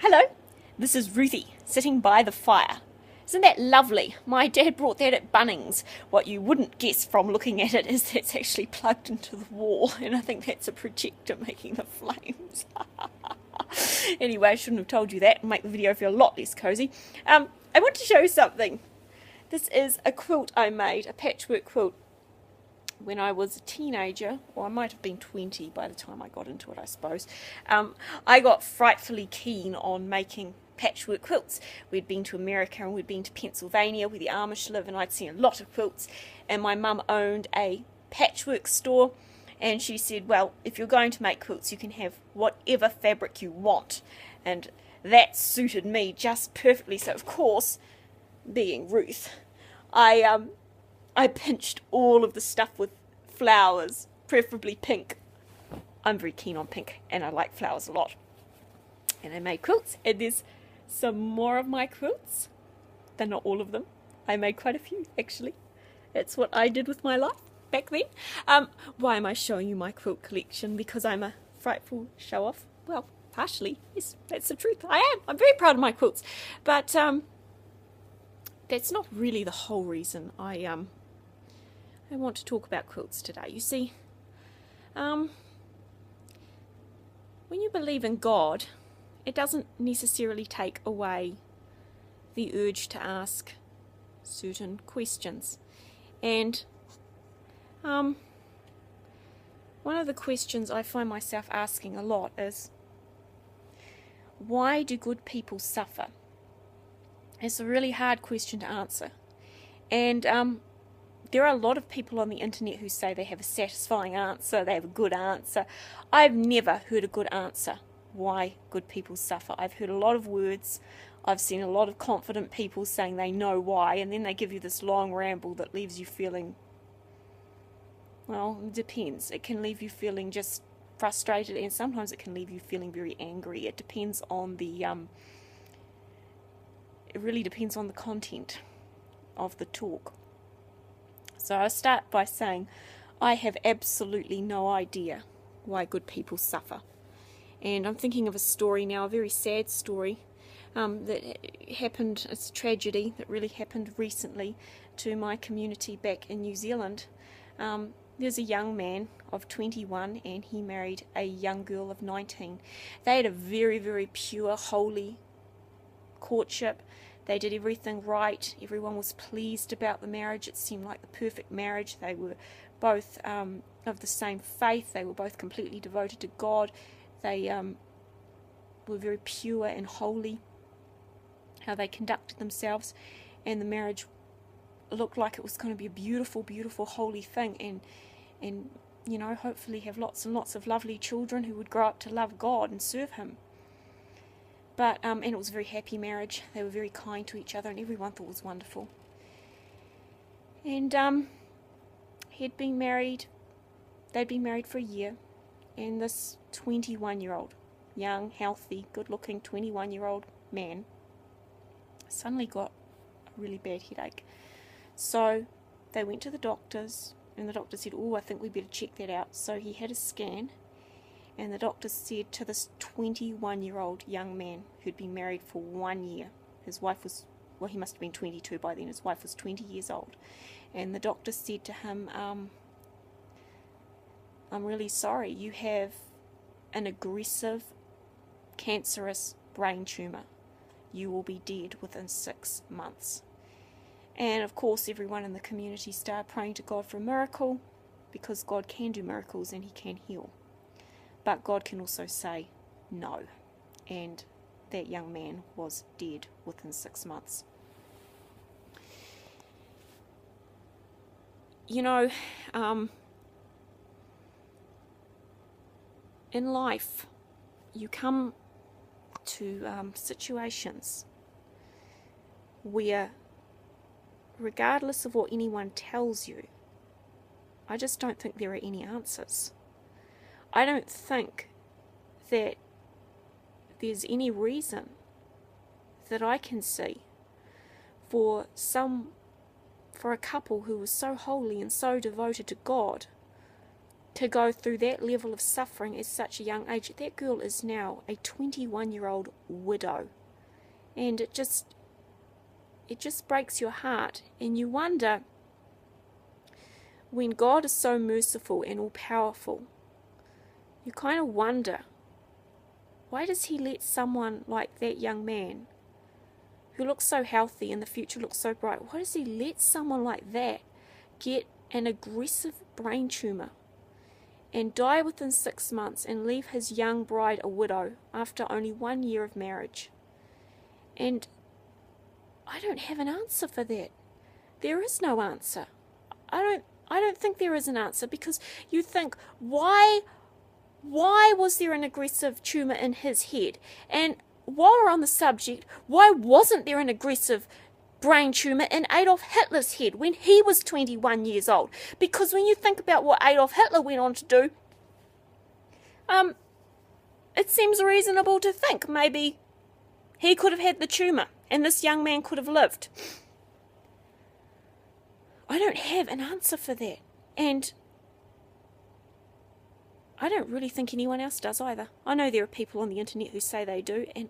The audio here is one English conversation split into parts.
Hello, this is Ruthie, sitting by the fire. Isn't that lovely? My dad brought that at Bunnings. What you wouldn't guess from looking at it is that it's actually plugged into the wall, and I think that's a projector making the flames. Anyway, I shouldn't have told you that. It'll make the video feel a lot less cozy. I want to show you something. This is a quilt I made, a patchwork quilt, when I was a teenager, or I might have been 20 by the time I got into it, I suppose. I got frightfully keen on making patchwork quilts. We'd been to America and we'd been to Pennsylvania where the Amish live, and I'd seen a lot of quilts, and my mum owned a patchwork store, and she said, well, if you're going to make quilts you can have whatever fabric you want, and that suited me just perfectly. So of course, being Ruth, I pinched all of the stuff with flowers, preferably pink. I'm very keen on pink and I like flowers a lot. And I made quilts, and there's some more of my quilts. They're not all of them. I made quite a few, actually. That's what I did with my life back then. Why am I showing you my quilt collection? Because I'm a frightful show-off? Well, partially, yes, that's the truth. I am. I'm very proud of my quilts. But that's not really the whole reason I want to talk about quilts today. You see, when you believe in God, it doesn't necessarily take away the urge to ask certain questions. And one of the questions I find myself asking a lot is, why do good people suffer? It's a really hard question to answer. And there are a lot of people on the internet who say they have a satisfying answer, they have a good answer. I've never heard a good answer why good people suffer. I've heard a lot of words, I've seen a lot of confident people saying they know why, and then they give you this long ramble that leaves you feeling, well, it depends. It can leave you feeling just frustrated, and sometimes it can leave you feeling very angry. It depends on the, it really depends on the content of the talk. So I'll start by saying I have absolutely no idea why good people suffer. And I'm thinking of a story now, a very sad story that happened. It's a tragedy that really happened recently to my community back in New Zealand. There's a young man of 21 and he married a young girl of 19. They had a very, very pure, holy courtship. They did everything right. Everyone was pleased about the marriage. It seemed like the perfect marriage. They were both of the same faith. They were both completely devoted to God. They were very pure and holy, how they conducted themselves. And the marriage looked like it was going to be a beautiful, beautiful, holy thing. And you know, hopefully have lots and lots of lovely children who would grow up to love God and serve Him. But, and it was a very happy marriage. They were very kind to each other and everyone thought it was wonderful. And they'd been married for a year, and this 21-year-old, young, healthy, good-looking 21-year-old man suddenly got a really bad headache. So they went to the doctors, and the doctor said, oh, I think we better check that out. So he had a scan. And the doctor said to this 21-year-old young man who'd been married for 1 year, his wife was, well, he must have been 22 by then, his wife was 20 years old. And the doctor said to him, I'm really sorry, you have an aggressive, cancerous brain tumour. You will be dead within 6 months. And of course, everyone in the community started praying to God for a miracle, because God can do miracles and He can heal. But God can also say no, and that young man was dead within 6 months. You know, in life, you come to situations where, regardless of what anyone tells you, I just don't think there are any answers. I don't think that there's any reason that I can see for a couple who was so holy and so devoted to God to go through that level of suffering at such a young age. That girl is now a 21-year-old widow. And it just breaks your heart. And you wonder, when God is so merciful and all-powerful, you kind of wonder, why does he let someone like that young man, who looks so healthy and the future looks so bright, why does he let someone like that get an aggressive brain tumour and die within 6 months and leave his young bride a widow after only 1 year of marriage? And I don't have an answer for that. There is no answer. I don't think there is an answer, because you think, why was there an aggressive tumour in his head? And while we're on the subject, why wasn't there an aggressive brain tumour in Adolf Hitler's head when he was 21 years old? Because when you think about what Adolf Hitler went on to do, it seems reasonable to think maybe he could have had the tumour and this young man could have lived. I don't have an answer for that. And I don't really think anyone else does either. I know there are people on the internet who say they do, and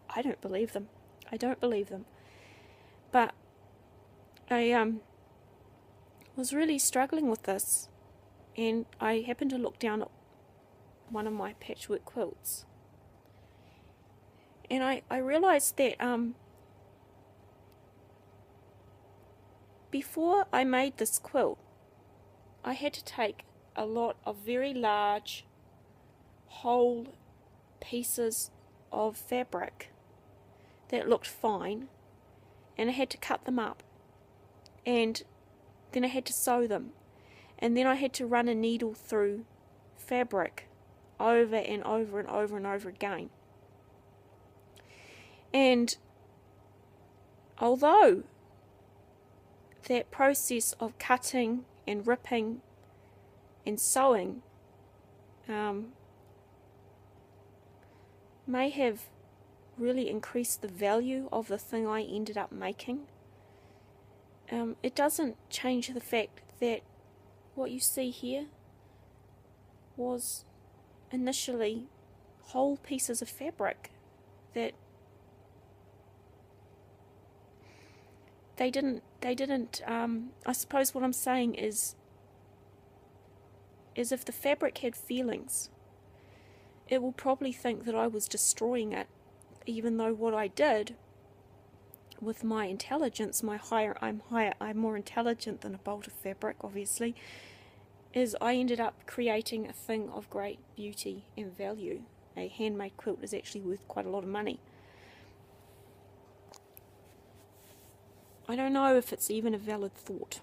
I don't believe them. I don't believe them. But I was really struggling with this, and I happened to look down at one of my patchwork quilts. And I realised that before I made this quilt, I had to take a lot of very large whole pieces of fabric that looked fine, and I had to cut them up, and then I had to sew them, and then I had to run a needle through fabric over and over and over and over again. And although that process of cutting and ripping and sewing may have really increased the value of the thing I ended up making, it doesn't change the fact that what you see here was initially whole pieces of fabric that they didn't I suppose what I'm saying is if the fabric had feelings, it will probably think that I was destroying it, even though what I did with my intelligence, I'm more intelligent than a bolt of fabric, obviously, is I ended up creating a thing of great beauty and value. A handmade quilt is actually worth quite a lot of money. I don't know if it's even a valid thought,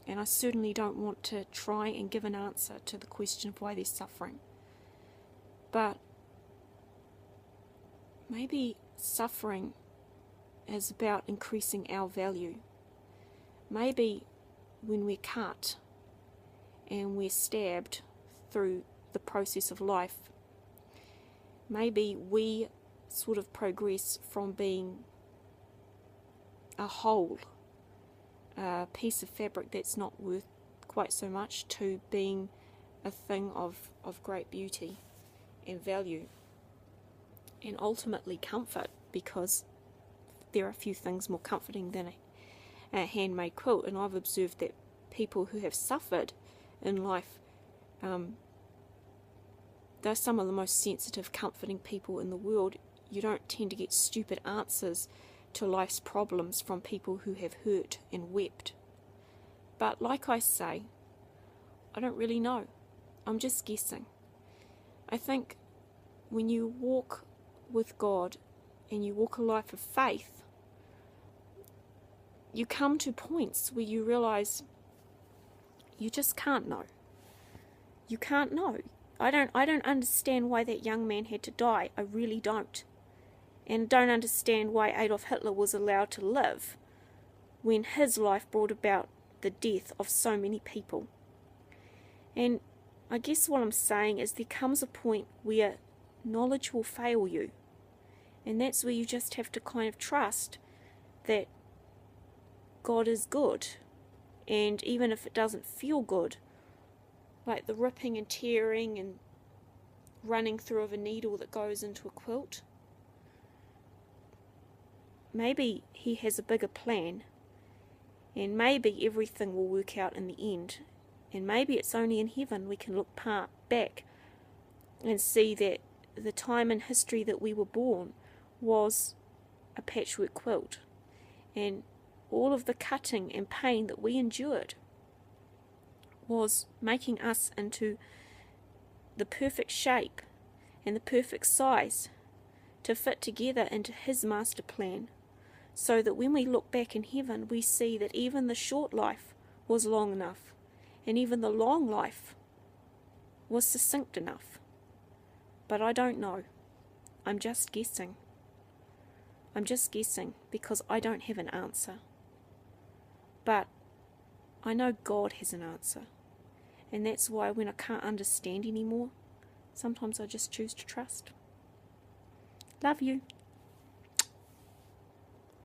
and I certainly don't want to try and give an answer to the question of why they're suffering. But maybe suffering is about increasing our value. Maybe when we're cut and we're stabbed through the process of life, maybe we sort of progress from being a whole piece of fabric that's not worth quite so much to being a thing of great beauty and value and ultimately comfort, because there are a few things more comforting than a handmade quilt. And I've observed that people who have suffered in life, they're some of the most sensitive, comforting people in the world. You don't tend to get stupid answers to life's problems from people who have hurt and wept. But like I say, I don't really know. I'm just guessing. I think when you walk with God and you walk a life of faith, you come to points where you realize you just can't know. You can't know. I don't understand why that young man had to die. I really don't. And don't understand why Adolf Hitler was allowed to live when his life brought about the death of so many people. And I guess what I'm saying is there comes a point where knowledge will fail you. And that's where you just have to kind of trust that God is good. And even if it doesn't feel good, like the ripping and tearing and running through of a needle that goes into a quilt. Maybe he has a bigger plan, and maybe everything will work out in the end, and maybe it's only in heaven we can look back and see that the time in history that we were born was a patchwork quilt, and all of the cutting and pain that we endured was making us into the perfect shape and the perfect size to fit together into his master plan, so that when we look back in heaven we see that even the short life was long enough, and even the long life was succinct enough. But I don't know. I'm just guessing. I'm just guessing because I don't have an answer. But I know God has an answer. And that's why when I can't understand anymore, sometimes I just choose to trust. Love you.